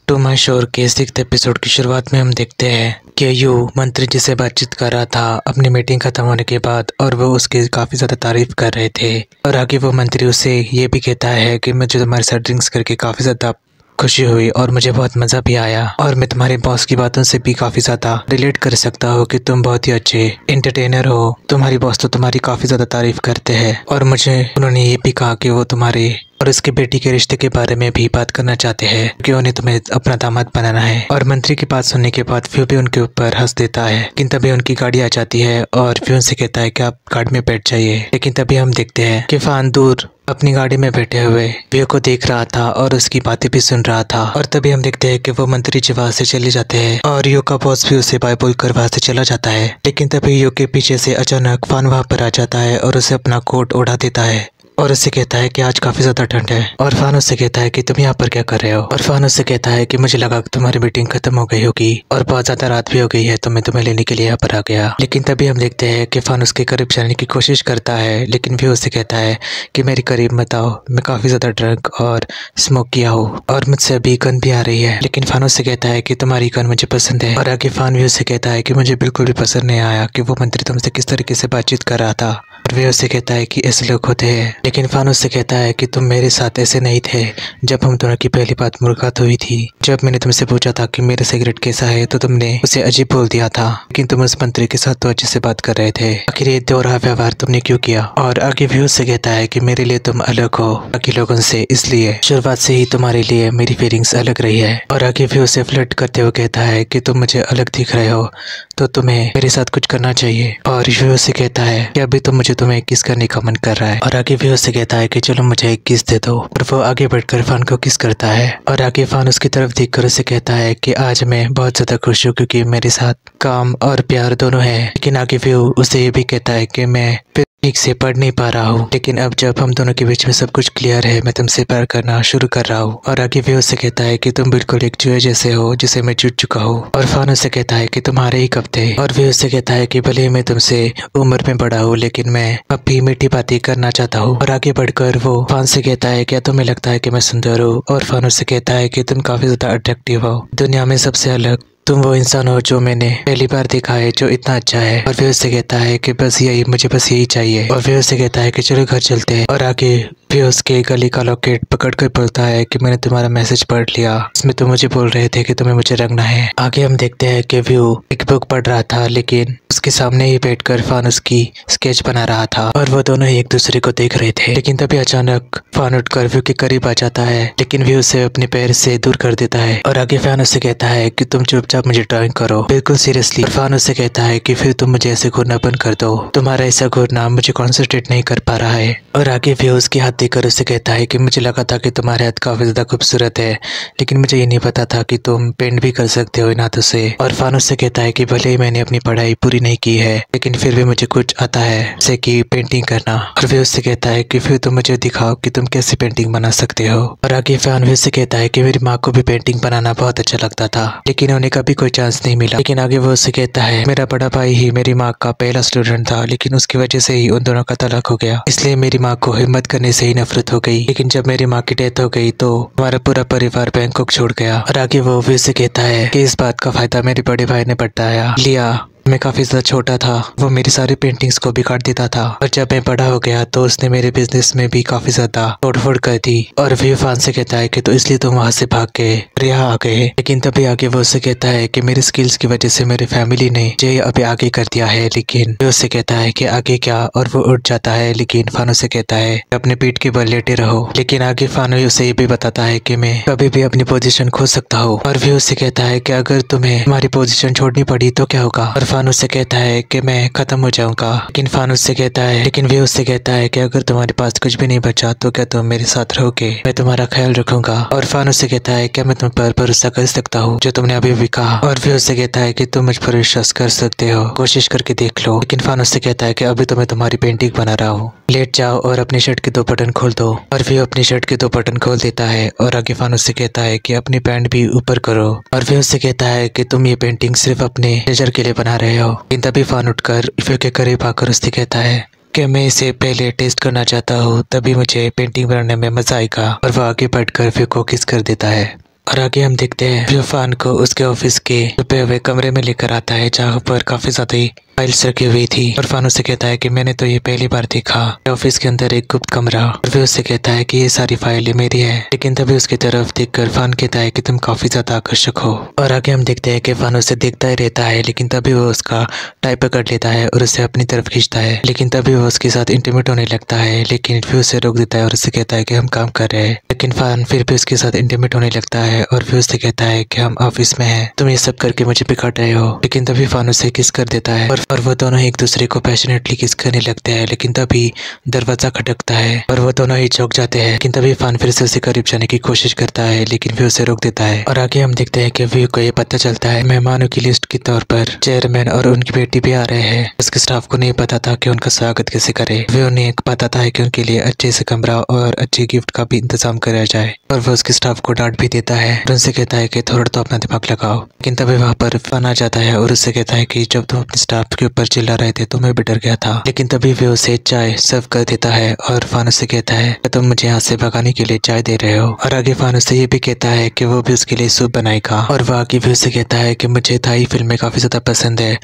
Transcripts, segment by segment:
To my शोर के 6th episode की शुरुआत में हम देखते हैं कि यू मंत्री जी से बातचीत कर रहा था अपनी मीटिंग खत्म होने के बाद, और वो उसकी काफ़ी ज़्यादा तारीफ कर रहे थे। और आगे वो मंत्री उसे ये भी कहता है कि मुझे तुम्हारे साथ ड्रिंक्स करके काफ़ी ज़्यादा खुशी हुई और मुझे बहुत मज़ा भी आया, और मैं तुम्हारे बॉस की बातों से भी काफ़ी ज़्यादा रिलेट कर सकता हूँ कि तुम बहुत ही अच्छे एंटरटेनर हो। तुम्हारी बॉस तो तुम्हारी काफ़ी ज़्यादा तारीफ करते हैं, और मुझे उन्होंने ये भी कहा कि वो तुम्हारे और उसके बेटी के रिश्ते के बारे में भी बात करना चाहते हैं कि उन्हें तुम्हें अपना दामाद बनाना है। और मंत्री की बात सुनने के बाद फ्यू भी उनके ऊपर हंस देता है, लेकिन तभी उनकी गाड़ी आ जाती है और फ्यू उनसे कहता है कि आप गाड़ी में बैठ जाइए। लेकिन तभी हम देखते हैं कि फान दूर अपनी गाड़ी में बैठे हुए व्यू को देख रहा था और उसकी बातें भी सुन रहा था। और तभी हम देखते हैं कि वो मंत्री जी वहां से चले जाते हैं और यू का बॉस भी उसे बाय बोल कर वहां से चला जाता है। लेकिन तभी यू के पीछे से अचानक फान वहां पर आ जाता है और उसे अपना कोट उड़ा देता है और उससे कहता है कि आज काफ़ी ज़्यादा ठंड है। और फान उससे कहता है कि तुम यहाँ पर क्या कर रहे हो। और फान उससे कहता है कि मुझे लगा कि तुम्हारी मीटिंग खत्म हो गई होगी और बहुत ज़्यादा रात भी हो गई है, तो मैं तुम्हें लेने के लिए यहाँ पर आ गया। लेकिन तभी हम देखते हैं कि फान उसके करीब जाने की कोशिश करता है, लेकिन भी उससे कहता है कि मेरे करीब मत आओ, मैं काफ़ी ज़्यादा ड्रंक और स्मोक किया हूँ और मुझसे अभी गन भी आ रही है। लेकिन फान उससे कहता है कि तुम्हारी गन मुझे पसंद है। और आगे फान भी उससे कहता है कि मुझे बिल्कुल भी पसंद नहीं आया कि वो मंत्री तुमसे किस तरीके से बातचीत कर रहा था। और वे उससे कहता है कि ऐसे लोग होते हैं। लेकिन फान उससे कहता है कि तुम मेरे साथ ऐसे नहीं थे जब हम दोनों की पहली बात मुलाकात हुई थी। जब मैंने तुमसे पूछा था कि मेरा सिगरेट कैसा है तो तुमने उसे अजीब बोल दिया था, लेकिन तुम उस मंत्री के साथ तो अच्छे से बात कर रहे थे। आखिर ये दोहरा व्यवहार तुमने क्यों किया। और आगे भी उससे कहता है कि मेरे लिए तुम अलग हो बाकी लोगों से, इसलिए शुरुआत से ही तुम्हारे लिए मेरी फीलिंग्स अलग रही है। और आगे भी उसे फ्लर्ट करते हुए कहता है कि तुम मुझे अलग दिख रहे हो तो तुम्हें मेरे साथ कुछ करना चाहिए। और भी उससे कहता है कि अभी तो मुझे तुम्हें किस करने का मन कर रहा है। और आगे भी उससे कहता है कि चलो मुझे एक किस दे दो। और वो आगे बढ़कर फान को किस करता है और आगे फान उसकी तरफ देखकर उसे कहता है कि आज मैं बहुत ज्यादा खुश हूँ क्योंकि मेरे साथ काम और प्यार दोनों है। लेकिन आगे भी उसे ये भी कहता है कि मैं ठीक से पढ़ नहीं पा रहा हूँ, लेकिन अब जब हम दोनों के बीच में सब कुछ क्लियर है मैं तुमसे प्यार करना शुरू कर रहा हूँ। और आगे भी उससे कहता है कि तुम बिल्कुल एक चूहे जैसे हो जिसे मैं चूट चुका हूँ। और फान उससे कहता है कि तुम्हारे ही कब थे। और भी उससे कहता है कि भले ही मैं तुमसे उम्र में बड़ा हूँ लेकिन मैं अब भी मीठी बातें करना चाहता हूँ। और आगे बढ़कर वो फान से कहता है क्या तुम्हें लगता है कि मैं सुंदर हूँ। और फान उससे कहता है कि तुम काफी ज्यादा अट्रैक्टिव हो, दुनिया में सबसे अलग तुम वो इंसान हो जो मैंने पहली बार देखा है जो इतना अच्छा है। और फिर उससे कहता है कि बस यही मुझे बस यही चाहिए। और फिर उससे कहता है कि चलो घर चलते हैं। और आगे फिर उसके गले का लॉकेट पकड़ कर बोलता है कि मैंने तुम्हारा मैसेज पढ़ लिया, इसमें तुम मुझे बोल रहे थे कि तुम्हें मुझे रंगना है। आगे हम देखते हैं कि व्यू एक बुक पढ़ रहा था, लेकिन उसके सामने ही बैठकर फान उसकी स्केच बना रहा था और वो दोनों ही एक दूसरे को देख रहे थे। लेकिन तभी अचानक फान उठकर व्यू के करीब आ जाता है, लेकिन व्यू उसे अपने पैर से दूर कर देता है। और आगे फान उससे कहता है कि तुम चुपचाप मुझे ड्राइंग करो बिल्कुल सीरियसली। और फान उससे कहता है कि फिर तुम मुझे ऐसे घूरना बंद कर दो, तुम्हारा ऐसा घूरना मुझे कॉन्सेंट्रेट नहीं कर पा रहा है। और आगे व्यू उसके हाथ देकर उससे कहता है कि मुझे लगा था कि तुम्हारे हाथ काफी ज्यादा खूबसूरत है, लेकिन मुझे ये नहीं पता था कि तुम पेंट भी कर सकते हो इन हाथों से। और फान उससे कहता है कि भले ही मैंने अपनी पढ़ाई पूरी नहीं की है लेकिन फिर भी मुझे कुछ आता है जैसे कि पेंटिंग करना। और फिर उससे कहता है कि फिर तुम मुझे दिखाओ कि तुम कैसे पेंटिंग बना सकते हो। और आगे फान उससे कहता है कि मेरी माँ को भी पेंटिंग बनाना बहुत अच्छा लगता था लेकिन उन्हें कभी कोई चांस नहीं मिला। लेकिन आगे वो उससे कहता है मेरा बड़ा भाई ही मेरी माँ का पहला स्टूडेंट था, लेकिन उसकी वजह से ही उन दोनों का तलाक हो गया, इसलिए मेरी माँ को हिम्मत करने से ही नफरत हो गई। लेकिन जब मेरी माँ की डेथ हो गई तो हमारा पूरा परिवार बैंकॉक छोड़ गया। और आगे वो फिर से कहता है कि इस बात का फायदा मेरे बड़े भाई ने बताया लिया। मैं काफ़ी ज़्यादा छोटा था, वो मेरी सारी पेंटिंग्स को भी काट देता था, और जब मैं बड़ा हो गया तो उसने मेरे बिजनेस में भी काफ़ी ज़्यादा तोड़फोड़ कर दी। और फिर फान से कहता है कि तो इसलिए तुम वहाँ से भाग के यहाँ आ गए। लेकिन तभी आगे वो उससे कहता है कि मेरी स्किल्स की वजह से मेरी फैमिली ने मुझे अभी आगे कर दिया है। लेकिन वो उससे कहता है कि आगे क्या, और वो उठ जाता है। लेकिन फान उससे कहता है अपने पीठ के बल लेटे रहो। लेकिन आगे फान उसे ये भी बताता है कि मैं कभी भी अपनी पोजीशन खो सकता हूँ। और भी उससे कहता है कि अगर तुम्हें हमारी पोजीशन छोड़नी पड़ी तो क्या होगा। और फान उससे कहता है कि मैं खत्म हो जाऊंगा। लेकिन फान उससे कहता है लेकिन वे उससे कहता है कि अगर तुम्हारे पास कुछ भी नहीं बचा तो क्या तुम मेरे साथ रहोगे, मैं तुम्हारा ख्याल रखूंगा। और फान उससे कहता है क्या मैं तुम पर भरोसा कर सकता हूँ जो तुमने अभी भी कहा। और वे उससे कहता है कि तुम मुझ पर विश्वास कर सकते हो, कोशिश करके देख लो। लेकिन फान उससे कहता है कि अभी तो मैं तुम्हारी पेंटिंग बना रहा हूँ, लेट जाओ और अपनी शर्ट के 2 बटन खोल दो। और वे अपनी शर्ट के 2 बटन खोल देता है। और आगे फान उससे कहता है कि अपनी पैंट भी ऊपर करो। और वे उससे कहता है कि तुम ये पेंटिंग सिर्फ अपने प्लेजर के लिए बना रहे हो। लेकिन तभी फान उठकर व्यू के करीब आकर उससे कहता है कि मैं इसे पहले टेस्ट करना चाहता हूँ, तभी मुझे पेंटिंग बनाने में मजा आएगा। और वो आगे बढ़कर व्यू को किस कर देता है। और आगे हम देखते हैं इरफान को उसके ऑफिस के छुपे हुए कमरे में लेकर आता है जहाँ पर काफी ज्यादा फाइल्स रखी हुई थी। इरफान उससे कहता है कि मैंने तो ये पहली बार देखा, ऑफिस के अंदर एक गुप्त कमरा। और फिर उससे कहता है कि ये सारी फाइलें मेरी है। लेकिन तभी उसकी तरफ देखकर इरफान कहता है कि तुम काफी ज्यादा आकर्षक हो। और आगे हम देखते हैं कि इरफान उसे देखता ही रहता है, लेकिन तभी वो उसका टाई पकड़ लेता है और उसे अपनी तरफ खींचता है। लेकिन तभी वो उसके साथ इंटीमेट होने लगता है, लेकिन फिर उसे रोक देता है और उससे कहता है कि हम काम कर रहे हैं। लेकिन इरफान फिर भी उसके साथ इंटीमेट होने लगता है और फिर उससे कहता है कि हम ऑफिस में हैं, तुम ये सब करके मुझे बिगाड़ रहे हो। लेकिन तभी इरफान उसे किस कर देता है और वो दोनों एक दूसरे को पैशनेटली किस करने लगते हैं। लेकिन तभी दरवाजा खटकता है और वो दोनों ही चौंक जाते हैं। लेकिन तभी इरफान फिर से उससे करीब जाने की कोशिश करता है, लेकिन फिर उसे रोक देता है। और आगे हम देखते हैं कि व्यू को ये पता चलता है मेहमानों की लिस्ट के तौर पर चेयरमैन और उनकी बेटी भी आ रहे हैं। उसके स्टाफ को नहीं पता था कि उनका स्वागत कैसे करे। व्यू ने पता था कि उनके लिए अच्छे से कमरा और अच्छे गिफ्ट का भी इंतजाम कराया जाए। और वो उसके स्टाफ को डांट भी देता है और उनसे कहता है कि थोड़ा तो अपना दिमाग लगाओ। लेकिन तभी वहाँ पर इरफान आ जाता है और उससे कहता है कि जब तुम अपने स्टाफ के ऊपर चिल्ला रहे थे तो मैं भी डर गया था। लेकिन तभी वे उसे चाय सर्व कर देता है और इरफान उससे कहता है कि तुम मुझे यहाँ से भगाने के लिए चाय दे रहे हो। और आगे इरफान उससे ये भी कहता है कि वो भी उसके लिए सूप बनाएगा। और वो आगे भी उससे कहता है कि मुझे थाई फिल्में काफी ज्यादा पसंद है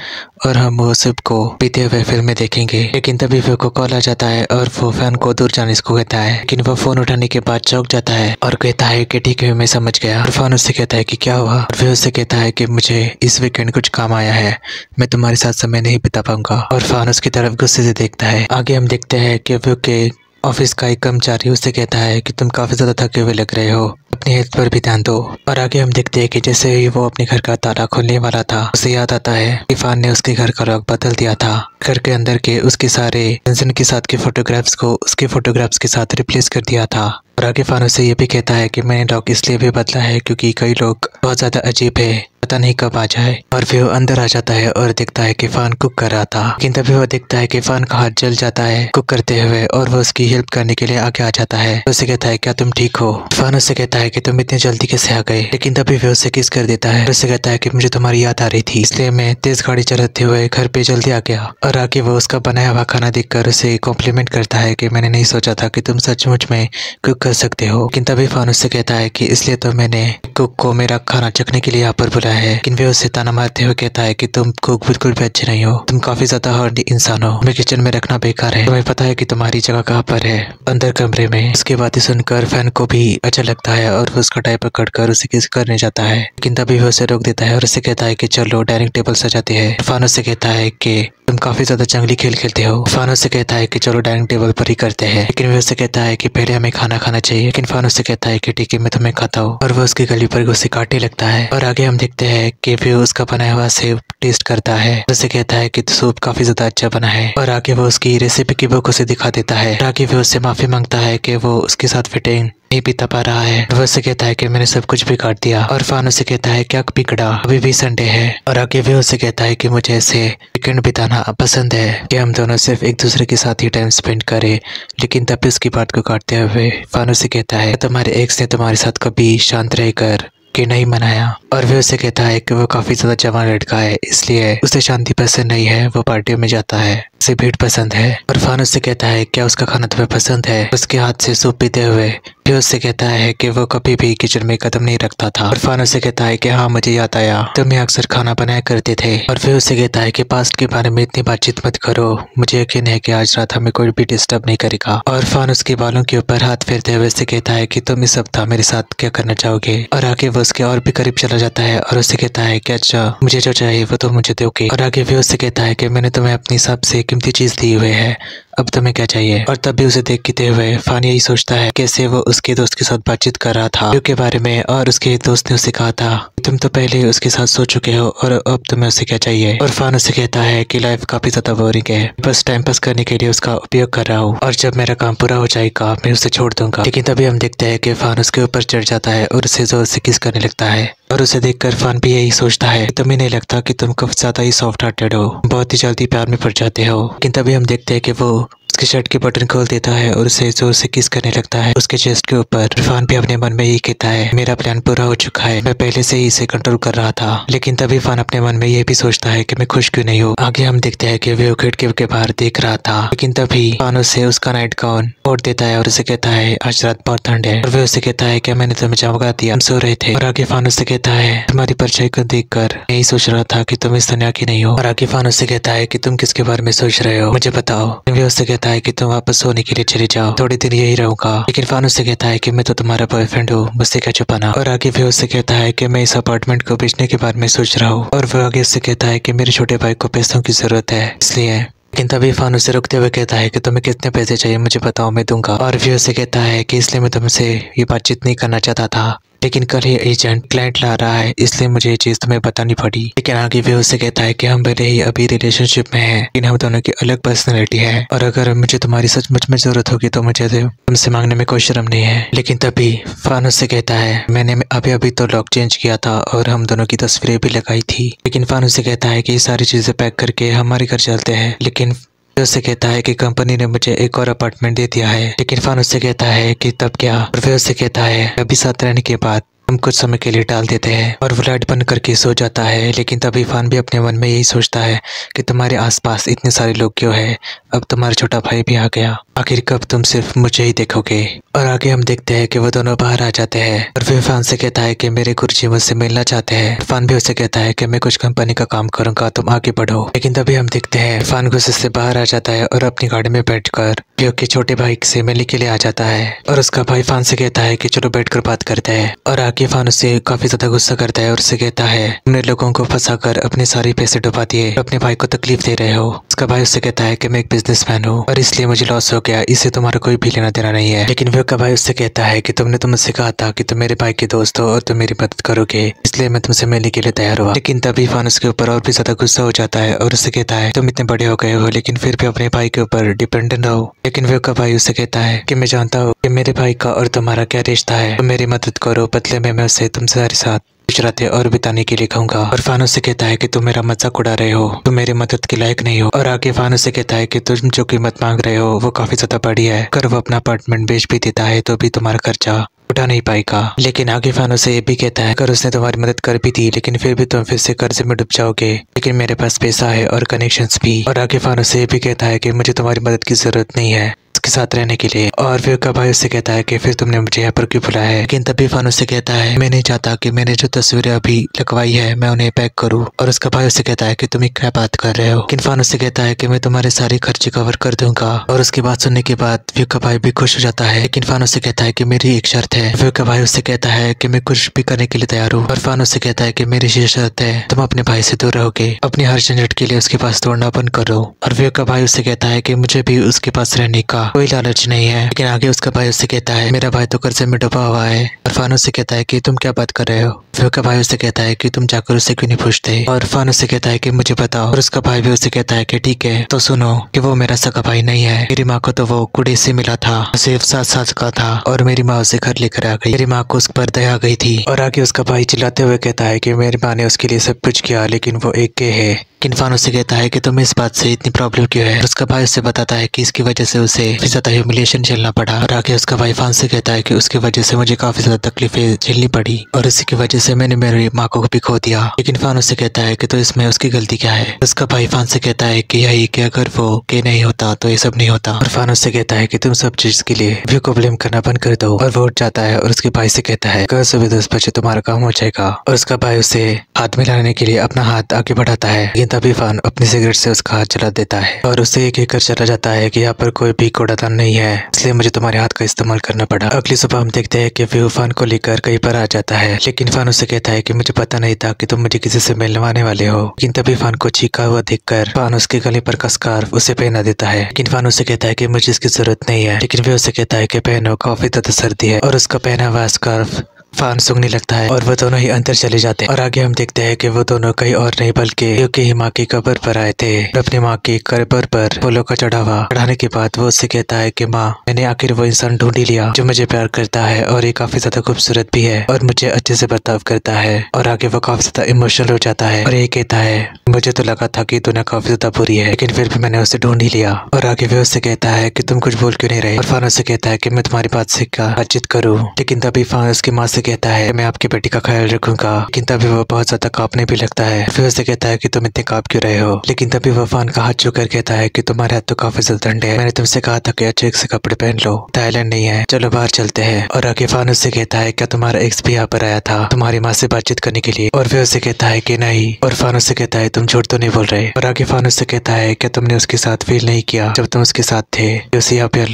और हम वो सूप को पीते हुए फिल्में देखेंगे। लेकिन तभी वो को कॉल आ जाता है और वो फैन को दूर जाने को कहता है। लेकिन वो फोन उठाने के बाद चौंक जाता है और कहता है कि ठीक है मैं समझ गया। इरफान उससे कहता है कि क्या हुआ। और फिर उससे कहता है कि मुझे इस वीकेंड कुछ काम आया है, मैं तुम्हारे साथ समय नहीं बिता पाऊंगा। और इरफान उसकी तरफ गुस्से से देखता है। आगे हम देखते हैं कि वो के ऑफिस का एक कर्मचारी उससे कहता है कि तुम काफी ज्यादा थके हुए लग रहे हो, अपनी हेल्थ पर भी ध्यान दो। और आगे हम देखते हैं कि जैसे ही वो अपने घर का ताला खोलने वाला था उसे याद आता है इरफान ने उसके घर का लॉक बदल दिया था। घर के अंदर के उसके सारे इंसान के साथ के फोटोग्राफ्स को उसके फोटोग्राफ्स के साथ रिप्लेस कर दिया था। और आगे इरफान उसे ये भी कहता है कि मैंने लॉक इसलिए भी बदला है क्योंकि कई लोग बहुत ज्यादा अजीब है, पता नहीं कब आ जाए। और फिर वो अंदर आ जाता है और देखता है कि इरफान कुक कर रहा था। लेकिन तभी वो देखता है कि इरफान का हाथ जल जाता है कुक करते हुए और वो उसकी हेल्प करने के लिए आगे आ जाता है। उसे कहता है क्या तुम ठीक हो। इरफान उससे कहता है कि तुम इतनी जल्दी कैसे आ गए। लेकिन तभी वो उसे किस कर देता है। उससे कहता है कि मुझे तुम्हारी याद आ रही थी इसलिए मैं तेज गाड़ी चलाते हुए घर पे जल्दी आ गया। और आगे वो उसका बनाया हुआ खाना देखकर उसे कॉम्प्लीमेंट करता है कि मैंने नहीं सोचा था कि तुम सचमुच में कुक कर सकते हो। लेकिन तभी इरफान उससे कहता है कि इसलिए तो मैंने कुक को मेरा खाना चखने के लिए यहाँ पर बुलाया है। लेकिन वे उसे ताना मारते हुए कहता है कि तुम कुक बिल्कुल भी अच्छे नहीं हो, तुम काफी ज्यादा हार्डी इंसान हो, तुम्हें किचन में रखना बेकार है, तुम्हें पता है कि तुम्हारी जगह कहाँ पर है, अंदर कमरे में। उसके बाद सुनकर फैन को भी अच्छा लगता है और वो उसका टाई पकड़कर उसे किस करने जाता है। लेकिन तभी वो उसे रोक देता है और उसे कहता है कि चलो डाइनिंग टेबल सजाते हैं। इरफान उससे कहता है कि तुम काफी ज्यादा जंगली खेल खेलते हो। इरफान उससे कहता है कि चलो डाइनिंग टेबल पर ही करते हैं। लेकिन वो उससे कहता है कि पहले हमें खाना खाना चाहिए। लेकिन इरफान उससे कहता है कि ठीक है मैं तुम्हें खाता हूँ और वो उसकी गली पर उसे काटने लगता है। और आगे हम देखते हैं कि वो उसका बनाया हुआ सेब टेस्ट करता है। उसे कहता है कि सूप काफी ज्यादा अच्छा बना है। और आगे वो उसकी रेसिपी की बुक उसे दिखा देता है। आगे वो उससे माफी मांगता है कि वो उसके साथ फिटिंग नहीं बिता पा रहा है। वो उससे कहता है कि मैंने सब कुछ बिगाड़ दिया। और इरफान उसे कहता है क्या बिगड़ा, अभी भी संडे है। और आगे वो उसे कहता है कि मुझे ऐसे वीकेंड बिताना पसंद है कि हम दोनों सिर्फ एक दूसरे के साथ ही टाइम स्पेंड करें। लेकिन तब उसकी बात को काटते हुए इरफान उसे कहता है तुम्हारे एक्स ने तुम्हारे साथ कभी शांत रहकर कि नहीं मनाया। और वे उसे कहता है कि वो काफी ज्यादा जवान लड़का है इसलिए उसे शांति पसंद नहीं है, वो पार्टियों में जाता है, उसे भीड़ पसंद है। और इरफान उससे कहता है क्या उसका खाना तुम्हें पसंद है। उसके हाथ से सूप पीते हुए फिर उससे कहता है कि वो कभी भी किचन में कदम नहीं रखता था। और इरफान उससे कहता है कि हाँ मुझे याद आया, तुम्हें अक्सर खाना बनाया करते थे। और फिर उससे कहता है कि पास्ट के बारे में इतनी बातचीत मत करो, मुझे यकीन है कि आज रात हमें कोई भी डिस्टर्ब नहीं करेगा। और इरफान उसके बालों के ऊपर हाथ फेरते हुए उससे कहता है कि तुम इस सप्ताह मेरे साथ क्या करना चाहोगे। और आगे वो उसके और भी करीब चला जाता है और उससे कहता है कि अच्छा मुझे जो चाहिए वो तो मुझे दोगे। और आगे भी उससे कहता है कि मैंने तुम्हें अपनी सबसे कीमती चीज दी हुई है, अब तुम्हें क्या चाहिए। और तब भी उसे देखते हुए इरफान यही सोचता है कैसे वो उसके दोस्त के साथ बातचीत कर रहा था के बारे में। और उसके दोस्त ने उसे कहा था तुम तो पहले उसके साथ सो चुके हो और अब तुम्हें उससे क्या चाहिए। और इरफान उसे कहता है कि लाइफ काफी ज्यादा बोरिंग है, बस टाइम पास करने के लिए उसका उपयोग कर रहा हूँ और जब मेरा काम पूरा हो जाएगा मैं उसे छोड़ दूंगा। लेकिन तभी हम देखते हैं कि इरफान उसके ऊपर चढ़ जाता है और उसे जोर से किस करने लगता है। और उसे देखकर इरफान भी यही सोचता है तुम्हें नहीं लगता कि तुम कुछ ज्यादा ही सॉफ्ट हार्टेड हो, बहुत ही जल्दी प्यार में पड़ जाते हो। लेकिन तभी हम देखते हैं कि वो उसके शर्ट के बटन खोल देता है और उसे जोर से किस करने लगता है उसके चेस्ट के ऊपर। इरफान भी अपने मन में यही कहता है मेरा प्लान पूरा हो चुका है, मैं पहले से ही इसे कंट्रोल कर रहा था। लेकिन तभी इरफान अपने मन में ये भी सोचता है कि मैं खुश क्यों नहीं हूँ। आगे हम देखते हैं कि वो खिड़की के बाहर देख रहा था, लेकिन तभी इरफान उसे उसका नाइट गाउन फोड़ देता है और उसे कहता है आज रात बहुत ठंड है। और वो उसे कहता है कि मैंने तुम्हें जगा दिया, हम सो रहे थे। और आगे इरफान उसे कहता है तुम्हारी परछाई को देखकर यही सोच रहा था कि तुम इस दुनिया की नहीं हो। और आगे इरफान उसे कहता है कि तुम किसके बारे में सोच रहे हो, मुझे बताओ। वो उससे कहता है कि तुम वापस सोने के लिए चले जाओ, थोड़ी देर यही रहूंगा। लेकिन इरफान उससे कहता है कि मैं तो तुम्हारा बॉयफ्रेंड हूँ, मुझसे क्या छुपाना। और आगे वो उससे कहता है कि मैं इस अपार्टमेंट को बेचने के बारे में सोच रहा हूँ। और वो आगे उससे कहता है कि मेरे छोटे भाई को पैसों की जरूरत है इसलिए। लेकिन तभी इरफान उसे रुकते हुए कहता है कि तुम्हें कितने पैसे चाहिए मुझे बताओ, मैं दूंगा। और वो उसे कहता है कि इसलिए मैं तुमसे ये बातचीत नहीं करना चाहता था, लेकिन कल ही एजेंट क्लाइंट ला रहा है इसलिए मुझे ये चीज़ तुम्हें बतानी पड़ी। लेकिन आगे वो उससे कहता है कि हम भले ही अभी रिलेशनशिप में हैं, लेकिन हम दोनों की अलग पर्सनैलिटी है और अगर मुझे तुम्हारी सचमुच में जरूरत होगी तो मुझे तुमसे मांगने में कोई शर्म नहीं है। लेकिन तभी इरफान उससे कहता है मैंने अभी अभी तो लॉक चेंज किया था और हम दोनों की तस्वीरें भी लगाई थी। लेकिन इरफान उससे कहता है कि ये सारी चीज़ें पैक करके हमारे घर चलते हैं। लेकिन उससे कहता है कि कंपनी ने मुझे एक और अपार्टमेंट दे दिया है। लेकिन इरफान उससे कहता है कि तब क्या। और फिर उससे कहता है अभी साथ रहने के बाद हम कुछ समय के लिए टाल देते हैं। और वो लाइट बंद करके सो जाता है। लेकिन तभी इरफान भी अपने मन में यही सोचता है कि तुम्हारे आसपास इतने सारे लोग क्यों है, अब तुम्हारा छोटा भाई भी आ गया, आखिर कब तुम सिर्फ मुझे ही देखोगे। और आगे हम देखते हैं कि वो दोनों बाहर आ जाते हैं और फिर इरफान से कहता है कि मेरे गुरुजी मुझसे मिलना चाहते हैं। इरफान भी उससे कहता है कि मैं कुछ कंपनी का काम करूंगा, तुम आगे बढ़ो। लेकिन तभी हम देखते हैं इरफान गुस्से से बाहर आ जाता है और अपनी गाड़ी में बैठकर पियो के छोटे भाई से मिलने के लिए आ जाता है। और उसका भाई इरफान से कहता है कि चलो बैठकर बात करते हैं। और आगे इरफान उससे काफी ज्यादा गुस्सा करता है और उससे कहता है तुमने लोगों को फंसाकर अपने सारे पैसे डुबा दिए, अपने भाई को तकलीफ दे रहे हो। उसका भाई उससे कहता है कि मैं एक बिजनेसमैन हूँ और इसलिए मुझे लॉस हो गया, इससे तुम्हारा कोई भी लेना देना नहीं है। लेकिन वो का भाई उससे कहता है कि तुमने तो मुझसे कहा था कि तुम मेरे भाई के दोस्त हो और तुम मेरी मदद करोगे, इसलिए मैं तुमसे मिलने के लिए तैयार हुआ। लेकिन तभी इरफान उसके ऊपर और भी ज्यादा गुस्सा हो जाता है और उससे कहता है तुम इतने बड़े हो गए हो लेकिन फिर भी अपने भाई के ऊपर डिपेंडेंट रहो। लेकिन वो का भाई उससे कहता है कि मैं जानता हूँ कि मेरे भाई का और तुम्हारा क्या रिश्ता है, तुम मेरी मदद करो, बदले में मैं उसे तुम्हारे साथ कुछ रातें और बिताने के लिए कहूंगा। और इरफान उससे कहता है कि तुम मेरा मजाक उड़ा रहे हो, तुम मेरी मदद के लायक नहीं हो। और आगे इरफान उससे कहता है कि तुम जो कीमत मांग रहे हो वो काफी ज्यादा बड़ी है, अगर वो अपना अपार्टमेंट बेच भी देता है तो भी तुम्हारा खर्चा उठा नहीं पाएगा। लेकिन आगे इरफान उसे ये भी कहता है अगर उसने तुम्हारी मदद कर भी दी लेकिन फिर भी तुम फिर से कर्जे में डूब जाओगे, लेकिन मेरे पास पैसा है और कनेक्शंस भी। और आगे इरफान उसे ये भी कहता है कि मुझे तुम्हारी मदद की जरूरत नहीं है उसके साथ रहने के लिए। और फिर का भाई उससे कहता है कि फिर तुमने मुझे यहाँ पर क्यों बुलाया है। लेकिन तभी इरफान उससे कहता है मैं नहीं चाहता कि मैंने जो तस्वीरें अभी लगवाई है मैं उन्हें पैक करूँ। और उसका भाई उससे कहता है कि तुम क्या बात कर रहे हो। लेकिन इरफान उससे कहता है कि मैं तुम्हारे सारे खर्चे कवर कर दूंगा। और उसकी बात सुनने के बाद व्यू का भाई भी खुश हो जाता है। लेकिन इरफान उससे कहता है कि मेरी एक शर्त है। व्यू का भाई उससे कहता है कि मैं कुछ भी करने के लिए तैयार हूँ। और इरफान उससे कहता है कि मेरी ये शर्त है तुम अपने भाई से दूर रहोगे, अपनी हर झंझट के लिए उसके पास दौड़ना बंद करो। और व्यू का भाई उससे कहता है कि मुझे भी उसके पास रहने का कोई लालच नहीं है। लेकिन आगे उसका भाई उससे कहता है मेरा भाई तो कर्जे में डूबा हुआ है। इरफान उससे कहता है कि तुम क्या बात कर रहे हो। व्यू का भाई उससे कहता है कि तुम जाकर उससे क्यों नहीं पूछते। और इरफान उससे कहता है कि मुझे बताओ। और उसका भाई भी उससे कहता है कि ठीक है तो सुनो कि वो मेरा सगा भाई नहीं है, मेरी माँ को तो वो कुड़ी से मिला था, सिर्फ 7 साल का था और मेरी माँ उसे घर लेकर आ गई, मेरी माँ को उस पर दया आ गई थी। और आगे उसका भाई चिल्लाते हुए कहता है कि मेरी माँ ने उसके लिए सब कुछ किया लेकिन वो एक के है। इरफान उससे कहता है कि तुम्हें इस बात से इतनी प्रॉब्लम क्यों है। उसका भाई उससे बताता है कि इसकी वजह से उसे ज्यादा ह्यूमिलिएशन झेलना पड़ा। और आगे उसका भाई इरफान से कहता है कि उसकी वजह से मुझे काफी ज्यादा तकलीफें झेलनी पड़ी और इसी की वजह से मैंने मेरी माँ को भी खो दिया। लेकिन इरफान उससे कहता है कि तो इसमें उसकी गलती क्या है। उसका भाई इरफान से कहता है कि यही कि अगर वो के नहीं होता तो ये सब नहीं होता। इरफान उससे कहता है कि तुम सब चीज के लिए व्यू को ब्लेम करना बंद कर दो। और वो उठ जाता है और उसके भाई से कहता है कल सुबह 10 बजे तुम्हारा काम हो जाएगा। और उसका भाई उसे हाथ मिलाने के लिए अपना हाथ आगे बढ़ाता है। लेकिन तभी इरफान अपनी सिगरेट से उसका हाथ जला देता है और उसे ये कहकर चला जाता है कि यहाँ पर कोई भी कूड़ादान नहीं है, इसलिए मुझे तुम्हारे हाथ का इस्तेमाल करना पड़ा। अगली सुबह हम देखते हैं कि व्यू इरफान को लेकर कहीं पर आ जाता है। लेकिन इरफान उससे कहता है कि मुझे पता नहीं था कि तुम मुझे किसी से मिलवाने वाले हो। लेकिन तभी इरफान को चीखा हुआ देखकर इरफान उसके गले पर का स्कार्फ उसे पहना देता है। लेकिन इरफान उससे कहता है कि मुझे इसकी जरूरत नहीं है। लेकिन वो उससे कहता है कि पहनो, काफी ज्यादा सर्दी है। और उसका पहना हुआ स्कार्फ फान सूंघने लगता है और वो दोनों ही अंदर चले जाते हैं। और आगे हम देखते हैं कि वो दोनों कहीं और नहीं बल्कि यूकी ही माँ की कब्र पर आए थे। अपनी माँ की कब्र पर फूलों का चढ़ावा चढ़ाने के बाद वो उससे कहता है कि माँ, मैंने आखिर वो इंसान ढूंढ ही लिया जो मुझे प्यार करता है और ये काफी ज्यादा खूबसूरत भी है और मुझे अच्छे से बर्ताव करता है। और आगे वो काफी ज्यादा इमोशनल हो जाता है और ये कहता है, मुझे तो लगा था कि दुनिया काफी ज्यादा बुरी है, लेकिन फिर भी मैंने उसे ढूंढ ही लिया। और आगे वो उससे कहता है कि तुम कुछ बोल क्यों नहीं रहे। और फान उससे कहता है कि मैं तुम्हारी बात से बातचीत करूँ, लेकिन तभी फान उसकी माँ से कहता है मैं आपकी बेटी का ख्याल रखूंगा। लेकिन तभी वो बहुत ज्यादा कांपने भी लगता है। फिर उससे कहता है कि तुम इतने कांप क्यों रहे हो। लेकिन तभी वो फान का हाथ छूकर कहता है कि तुम्हारे हाथ तो काफी ज्यादा ठंडे हैं, मैंने तुमसे कहा था कि अच्छे से कपड़े पहन लो, थाईलैंड नहीं है, चलो बाहर चलते हैं। और आगे फान उससे कहता है क्या तुम्हारा एक्स भी यहाँ पर आया था तुम्हारी माँ से बातचीत करने के लिए। और फिर उससे कहता है कि नहीं। और फान उससे कहता है तुम झूठ तो नहीं बोल रहे। और आगे फान उससे कहता है क्या तुमने उसके साथ फील नहीं किया जब तुम उसके साथ थे, उसे यहाँ पे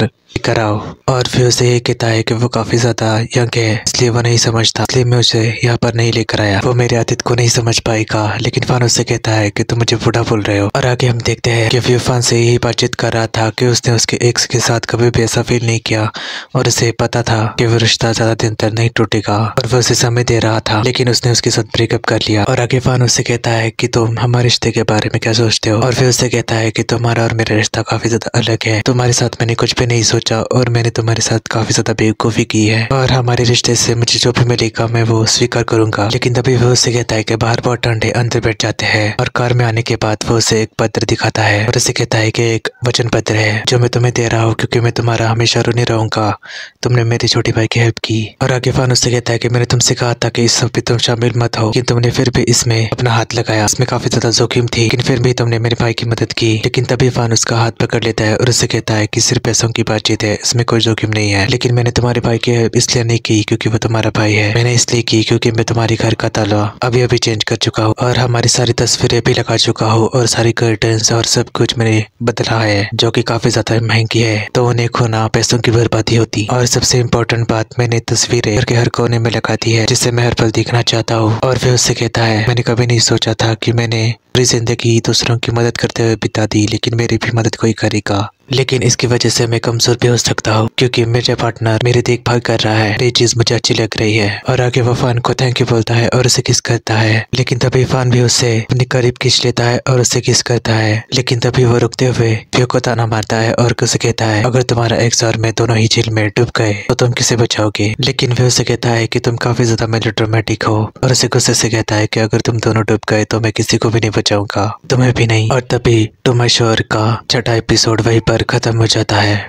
कराओ। और फिर उसे ये कहता है कि वो काफी ज्यादा यंग है इसलिए वो नहीं समझता, इसलिए मैं उसे यहाँ पर नहीं लेकर आया, वो मेरे आतिथ को नहीं समझ पाएगा। लेकिन फान उससे कहता है कि तुम मुझे बूढ़ा बोल रहे हो। और आगे हम देखते हैं कि व्यू फान से यही बातचीत कर रहा था कि उसने उसके एक्स के साथ कभी भी ऐसा फील नहीं किया और उसे पता था कि वो रिश्ता ज्यादा दिन तक नहीं टूटेगा और वो उसे समय दे रहा था, लेकिन उसने उसके साथ ब्रेकअप कर लिया। और आगे फान उससे कहता है कि तुम हमारे रिश्ते के बारे में क्या सोचते हो। और फिर उससे कहता है कि तुम्हारा और मेरा रिश्ता काफी ज्यादा अलग है, तुम्हारे साथ मैंने कुछ भी नहीं सोचा और मैंने तुम्हारे साथ काफी ज्यादा बेवकूफी की है और हमारे रिश्ते से मुझे जो भी मिलेगा मैं वो स्वीकार करूंगा। लेकिन तभी वो उससे कहता है कि बाहर बहुत ठंड है, अंदर बैठ जाते हैं। और कार में आने के बाद वो उसे एक पत्र दिखाता है और उसे कहता है कि एक वचन पत्र है जो मैं तुम्हें दे रहा हूँ क्योंकि मैं तुम्हारा हमेशा ऋणी रहूंगा, तुमने मेरे छोटे भाई की हेल्प की। और आगे फान उससे कहता है कि मैंने तुमसे कहा था कि इस सब पे तुम शामिल मत हो, कि तुमने फिर भी इसमें अपना हाथ लगाया, इसमें काफी ज्यादा जोखिम थी, लेकिन फिर भी तुमने मेरे भाई की मदद की। लेकिन तभी फान उसका हाथ पकड़ लेता है और उससे कहता है कि सिर्फ पैसों की बातचीत है, इसमें कोई जोखिम नहीं है, लेकिन मैंने तुम्हारे भाई की हेल्प इसलिए नहीं की क्योंकि वो तुम्हारा भाई है, मैंने इसलिए की क्योंकि मैं तुम्हारी घर का ताला अभी अभी चेंज कर चुका हूँ और हमारी सारी तस्वीरें भी लगा चुका हूँ और सारी कर्टन्स और सब कुछ मैंने बदला है जो कि काफी ज्यादा महंगी है, तो उन्हें खोना पैसों की बर्बादी होती। और सबसे इम्पोर्टेंट बात, मैंने तस्वीरें घर के हर कोने में लगा दी है जिससे मैं हर पल देखना चाहता हूँ। और फिर उससे कहता है मैंने कभी नहीं सोचा था कि मैंने पूरी जिंदगी दूसरों की मदद करते हुए बिता दी, लेकिन मेरी भी मदद कोई करेगा, लेकिन इसकी वजह से मैं कमजोर भी हो सकता हूँ क्योंकि मेरे पार्टनर मेरी देखभाल कर रहा है, ये चीज मुझे अच्छी लग रही है। और आगे वो फान को थैंक यू बोलता है और उसे किस करता है, लेकिन तभी फान भी उससे अपने करीब खींच लेता है और उसे किस करता है। लेकिन तभी वो रुकते हुए व्यू को ताना मारता है और उसे कहता है अगर तुम्हारा एक्स और मैं दोनों ही झील में डूब गए तो तुम किसे बचाओगे। लेकिन व्यू उसे कहता है कि तुम काफी ज्यादा मेलोड्रामेटिक हो और उसे गुस्से से कहता है कि अगर तुम दोनों डूब गए तो मैं किसी को भी नहीं बचाऊंगा, तुम्हें भी नहीं। और तभी टू माय शोर का छठा एपिसोड वहीं पर खत्म हो जाता है।